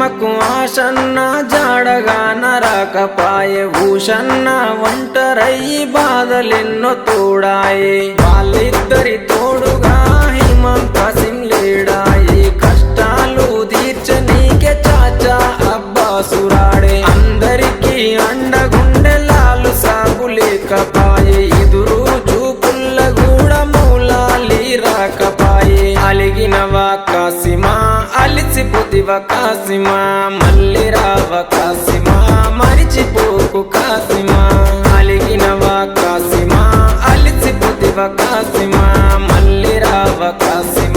అమ్మకు ఆశన్న జాడగా నరకపాయే ఊషన్న ఒంటరయ్యి బాధలెన్నో తోడాయే వాళ్ళిద్దరి తోడుగా హిమంత సింలేడాయి కష్టాలు తీర్చనీకే చాచా అబ్బాసురాడే అందరికీ అండగుండె లాలు సాగులేకపాయే ఎదురు చూపుల్ల కూడా మూలాలి రాకపాయే అలిగినవా కాసిమా అలిసిపోతివా కాసిమా మళ్ళీ రావ కాసిమా మరిచిపోకు కాసిమా అలిగినవా కాసిమా అలిసిపోతివా కాసిమా మళ్ళీ రావ కాసిమా